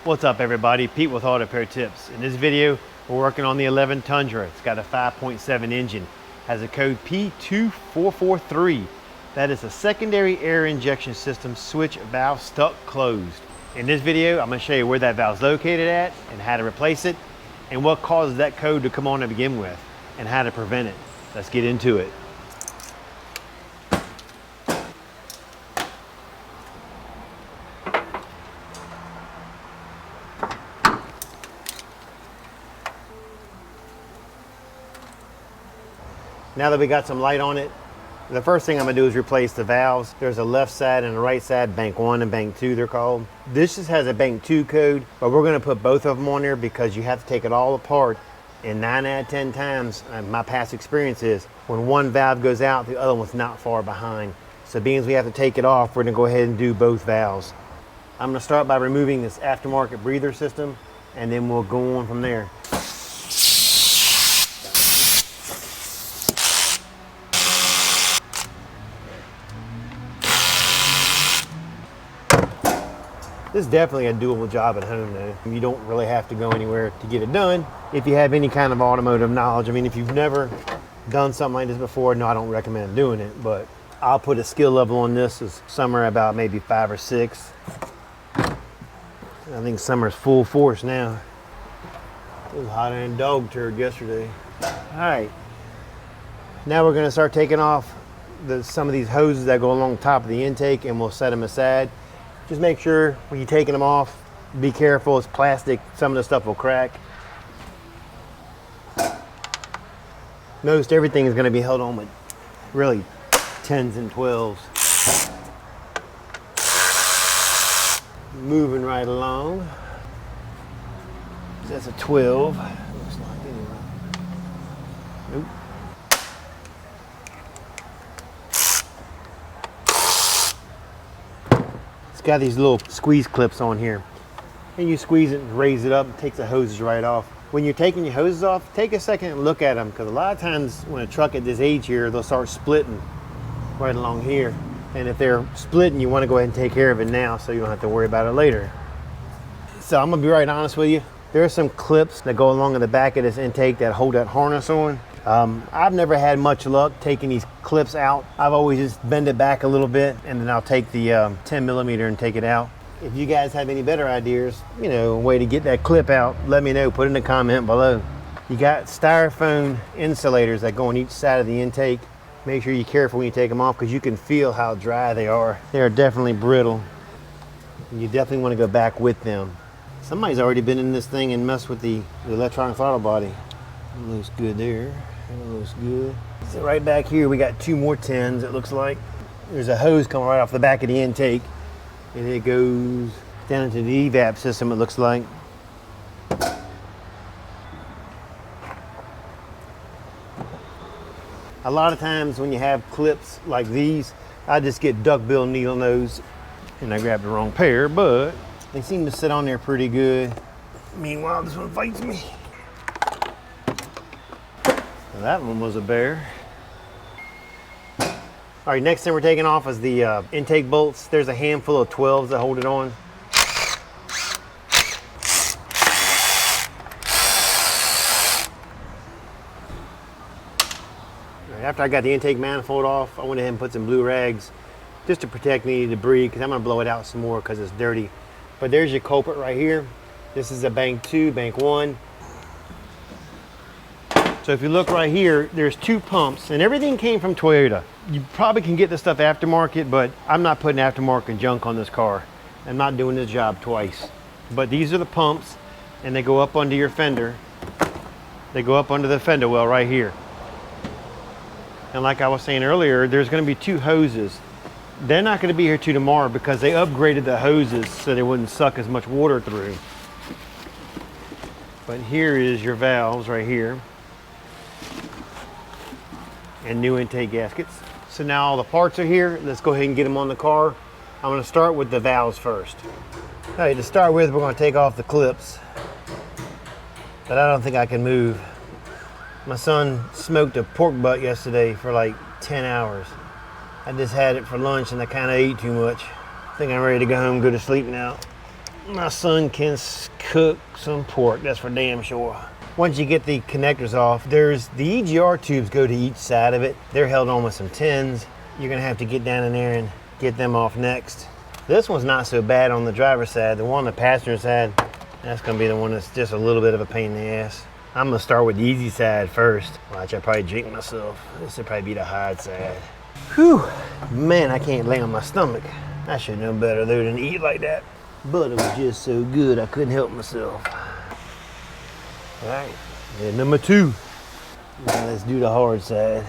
What's up everybody, Pete with Auto Repair Tips. In this video, we're working on the 11 Tundra. It's got a 5.7 engine, has a code P2443. That is a secondary air injection system switch valve stuck closed. In this video, I'm gonna show you where that valve's located at and how to replace it and what causes that code to come on to begin with and how to prevent it. Let's get into it. Now that we got some light on it, the first thing I'm gonna do is replace the valves. There's a left side and a right side, bank 1 and bank 2 they're called. This just has a bank 2 code, but we're gonna put both of them on there because you have to take it all apart. And 9 out of 10 times, my past experience is, when one valve goes out, the other one's not far behind. So being as we have to take it off, we're gonna go ahead and do both valves. I'm gonna start by removing this aftermarket breather system, and then we'll go on from there. This is definitely a doable job at home though. You don't really have to go anywhere to get it done if you have any kind of automotive knowledge. I mean, if you've never done something like this before, no, I don't recommend doing it, but I'll put a skill level on this as somewhere about maybe 5 or 6. I think summer's full force now. It was hotter than dog turd yesterday. All right, now we're gonna start taking off some of these hoses that go along the top of the intake, and we'll set them aside. Just make sure when you're taking them off, be careful, it's plastic, some of the stuff will crack. Most everything is going to be held on with really 10s and 12s. Moving right along. That's a 12. Looks like anyway. Nope. Got these little squeeze clips on here, and you squeeze it and raise it up, and takes the hoses right off. When you're taking your hoses off, take a second and look at them, because a lot of times when a truck at this age here, they'll start splitting right along here, and if they're splitting, you want to go ahead and take care of it now so you don't have to worry about it later. So I'm gonna be right honest with you, there are some clips that go along in the back of this intake that hold that harness on. I've never had much luck taking these clips out. I've always just bend it back a little bit, and then I'll take the 10 millimeter and take it out. If you guys have any better ideas, you know, a way to get that clip out, let me know, put in the comment below. You got styrofoam insulators that go on each side of the intake. Make sure you're careful when you take them off, because you can feel how dry they are. They are definitely brittle. And you definitely want to go back with them. Somebody's already been in this thing and messed with the electronic throttle body. It looks good there. That looks good. So right back here, we got 2 more 10s, it looks like. There's a hose coming right off the back of the intake, and it goes down into the evap system, it looks like. A lot of times when you have clips like these, I just get duckbill needle nose, and I grabbed the wrong pair, but they seem to sit on there pretty good. Meanwhile, this one fights me. That one was a bear. All right, next thing we're taking off is the intake bolts. There's a handful of 12s that hold it on. Right, after I got the intake manifold off, I went ahead and put some blue rags just to protect any debris, because I'm gonna blow it out some more because it's dirty. But there's your culprit right here. This is a bank 2, bank 1. So if you look right here, there's 2 pumps, and everything came from Toyota. You probably can get this stuff aftermarket, but I'm not putting aftermarket junk on this car. I'm not doing this job twice. But these are the pumps, and they go up under your fender. They go up under the fender well right here. And like I was saying earlier, there's gonna be 2 hoses. They're not gonna be here till tomorrow because they upgraded the hoses so they wouldn't suck as much water through. But here is your valves right here. And new intake gaskets. So now all the parts are here. Let's go ahead and get them on the car. I'm gonna start with the valves first. All right, to start with, we're gonna take off the clips, but I don't think I can move. My son smoked a pork butt yesterday for like 10 hours. I just had it for lunch and I kind of ate too much. I think I'm ready to go home and go to sleep now. my son can cook some pork, that's for damn sure. Once you get the connectors off, there's the EGR tubes go to each side of it. They're held on with some tins. You're gonna have to get down in there and get them off next. This one's not so bad on the driver's side. The one on the passenger side, that's gonna be the one that's just a little bit of a pain in the ass. I'm gonna start with the easy side first. Watch, I probably drink myself. This would probably be the hard side. Whew, man, I can't lay on my stomach. I should know better though than to eat like that. But it was just so good, I couldn't help myself. All right, and number 2. Now let's do the hard side.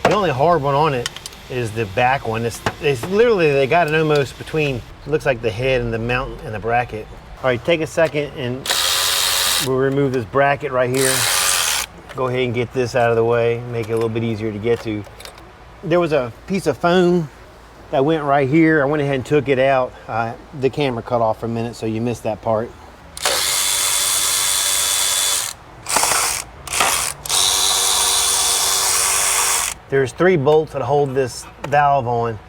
The only hard one on it is the back one. It's literally, they got it almost between, it looks like the head and the mount and the bracket. All right, take a second and we'll remove this bracket right here. Go ahead and get this out of the way, make it a little bit easier to get to. There was a piece of foam that went right here. I went ahead and took it out. The camera cut off for a minute, so you missed that part. There's 3 bolts that hold this valve on.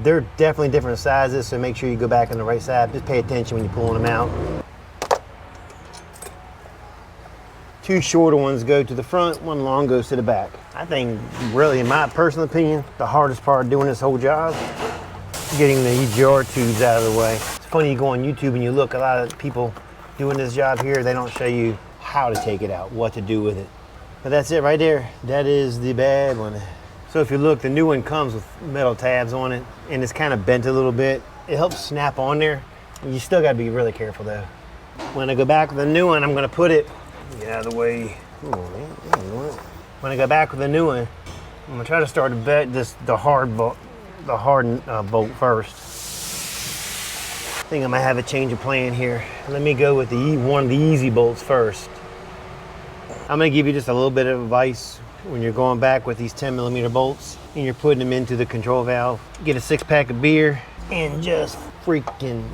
They're definitely different sizes, so make sure you go back on the right side. Just pay attention when you're pulling them out. 2 shorter ones go to the front, 1 long goes to the back. I think, really, in my personal opinion, the hardest part of doing this whole job, getting the EGR tubes out of the way. It's funny, you go on YouTube and you look, a lot of people doing this job here, they don't show you how to take it out, what to do with it. But that's it right there. That is the bad one. So if you look, the new one comes with metal tabs on it, and it's kind of bent a little bit. It helps snap on there. You still gotta be really careful though. When I go back with the new one, I'm gonna put it, get out of the way. Oh, man. When I go back with the new one, I'm gonna try to start the hard bolt first. I think I might have a change of plan here. Let me go with one of the easy bolts first. I'm gonna give you just a little bit of advice when you're going back with these 10mm bolts and you're putting them into the control valve. Get a 6-pack of beer and just freaking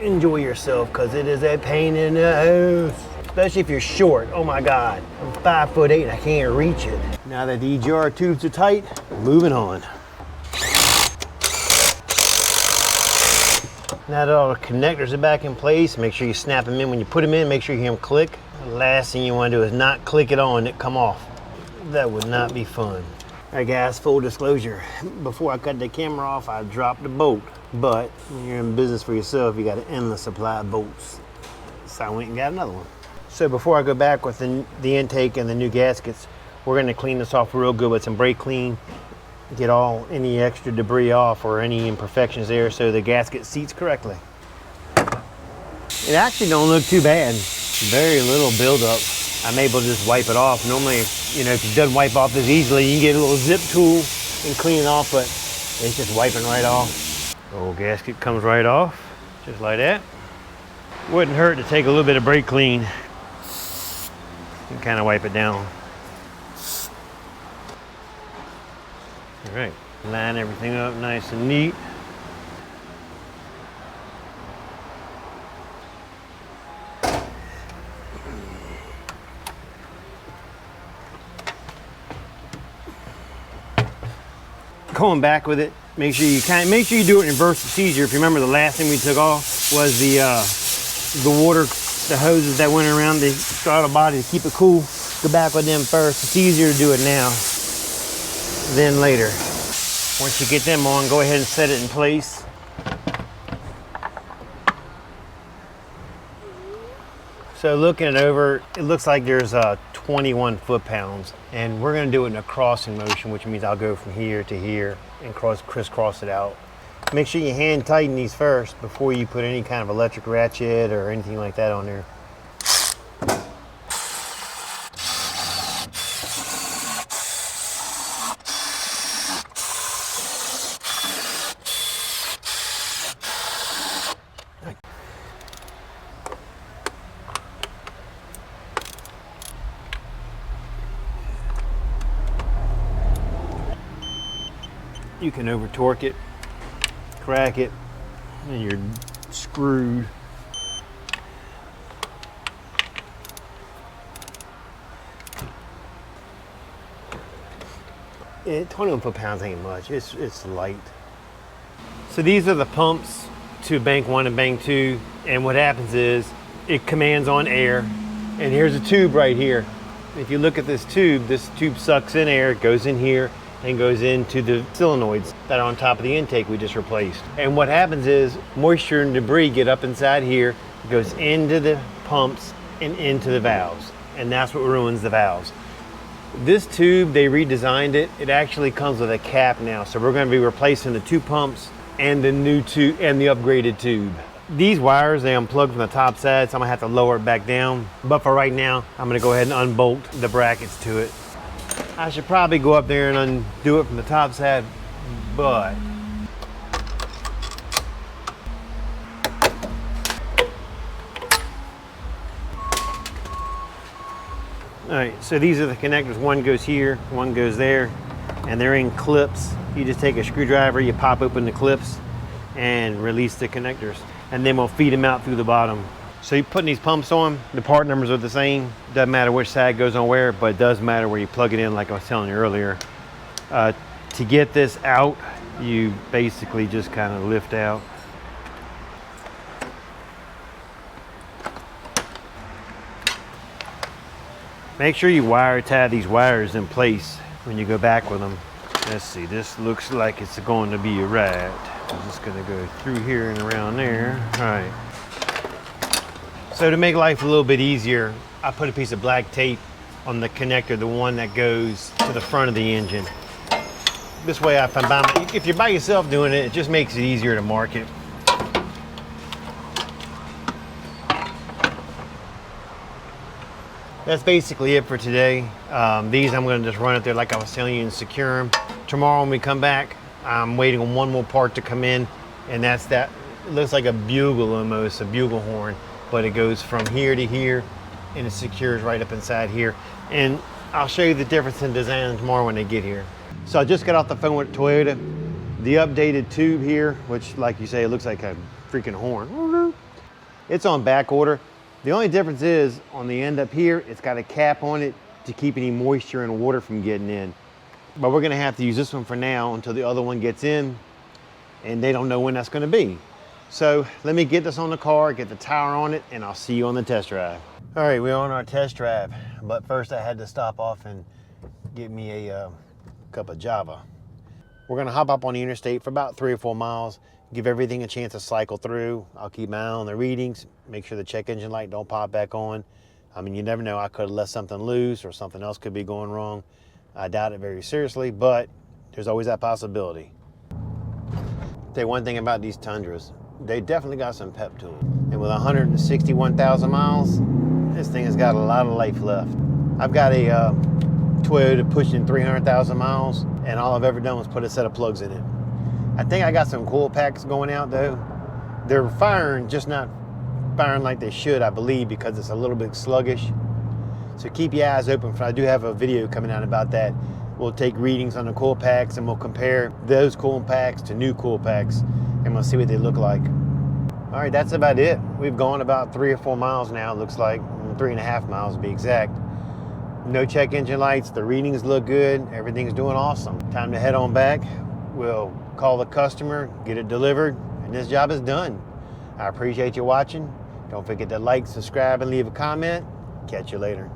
enjoy yourself, because it is a pain in the ass. Especially if you're short. Oh my God, I'm 5'8" and I can't reach it. Now that the EGR tubes are tight, moving on. Now that all the connectors are back in place, make sure you snap them in. When you put them in, make sure you hear them click. The last thing you want to do is not click it on and it come off. That would not be fun. All right guys, full disclosure. Before I cut the camera off, I dropped the bolt. But when you're in business for yourself, you got an endless supply of bolts. So I went and got another one. So before I go back with the intake and the new gaskets, we're gonna clean this off real good with some brake clean. Get any extra debris off or any imperfections there so the gasket seats correctly. It actually don't look too bad. Very little buildup. I'm able to just wipe it off. Normally, if it doesn't wipe off as easily, you can get a little zip tool and clean it off, but it's just wiping right off. The old gasket comes right off, just like that. Wouldn't hurt to take a little bit of brake clean and kind of wipe it down. All right, line everything up nice and neat. Going back with it, make sure you do it in reverse. It's easier. If you remember, the last thing we took off was the water, the hoses that went around the throttle body to keep it cool. Go back with them first. It's easier to do it now than later. Once you get them on, go ahead and set it in place. So looking it over, it looks like there's 21 foot-pounds, and we're going to do it in a crossing motion, which means I'll go from here to here and crisscross it out. Make sure you hand tighten these first before you put any kind of electric ratchet or anything like that on there. You can over torque it, crack it, and you're screwed. 21 foot-pounds ain't much. It's light. So these are the pumps to bank 1 and bank 2. And what happens is it commands on air. And here's a tube right here. If you look at this tube sucks in air, goes in here, and goes into the solenoids that are on top of the intake we just replaced. And what happens is moisture and debris get up inside here, goes into the pumps and into the valves. And that's what ruins the valves. This tube, they redesigned it. It actually comes with a cap now. So we're gonna be replacing the 2 pumps and the new tube and the upgraded tube. These wires, they unplug from the top side, so I'm gonna have to lower it back down. But for right now, I'm gonna go ahead and unbolt the brackets to it. I should probably go up there and undo it from the top side, but all right, so these are the connectors. One goes here, one goes there, and they're in clips. You just take a screwdriver, you pop open the clips and release the connectors, and then we'll feed them out through the bottom. So you're putting these pumps on, the part numbers are the same. Doesn't matter which side goes on where, but it does matter where you plug it in, like I was telling you earlier. To get this out, you basically just kind of lift out. Make sure you wire tie these wires in place when you go back with them. Let's see, this looks like it's going to be right. I'm just gonna go through here and around there. All right. So to make life a little bit easier, I put a piece of black tape on the connector, the one that goes to the front of the engine. This way, if you're by yourself doing it, it just makes it easier to mark it. That's basically it for today. These I'm gonna just run it there like I was telling you and secure them. Tomorrow when we come back, I'm waiting on one more part to come in, and that's that. It looks like a bugle almost, a bugle horn, but it goes from here to here and it secures right up inside here. And I'll show you the difference in design tomorrow when they get here. So I just got off the phone with Toyota. The updated tube here, which like you say, it looks like a freaking horn. It's on back order. The only difference is on the end up here, it's got a cap on it to keep any moisture and water from getting in. But we're gonna have to use this one for now until the other one gets in, and they don't know when that's gonna be. So let me get this on the car, get the tire on it, and I'll see you on the test drive. All right, we're on our test drive, but first I had to stop off and get me a cup of Java. We're gonna hop up on the interstate for about 3 or 4 miles, give everything a chance to cycle through. I'll keep my eye on the readings, make sure the check engine light don't pop back on. I mean, you never know, I could have left something loose or something else could be going wrong. I doubt it very seriously, but there's always that possibility. Tell you one thing about these Tundras, they definitely got some pep to them. And with 161,000 miles, this thing has got a lot of life left. I've got a Toyota pushing 300,000 miles, and all I've ever done was put a set of plugs in it. I think I got some coil packs going out though. They're firing, just not firing like they should, I believe, because it's a little bit sluggish. So keep your eyes open for, I do have a video coming out about that. We'll take readings on the coil packs and we'll compare those coil packs to new coil packs and we'll see what they look like. All right, that's about it. We've gone about 3 or 4 miles now, it looks like, 3.5 miles to be exact. No check engine lights, the readings look good, everything's doing awesome. Time to head on back. We'll call the customer, get it delivered, and this job is done. I appreciate you watching. Don't forget to like, subscribe, and leave a comment. Catch you later.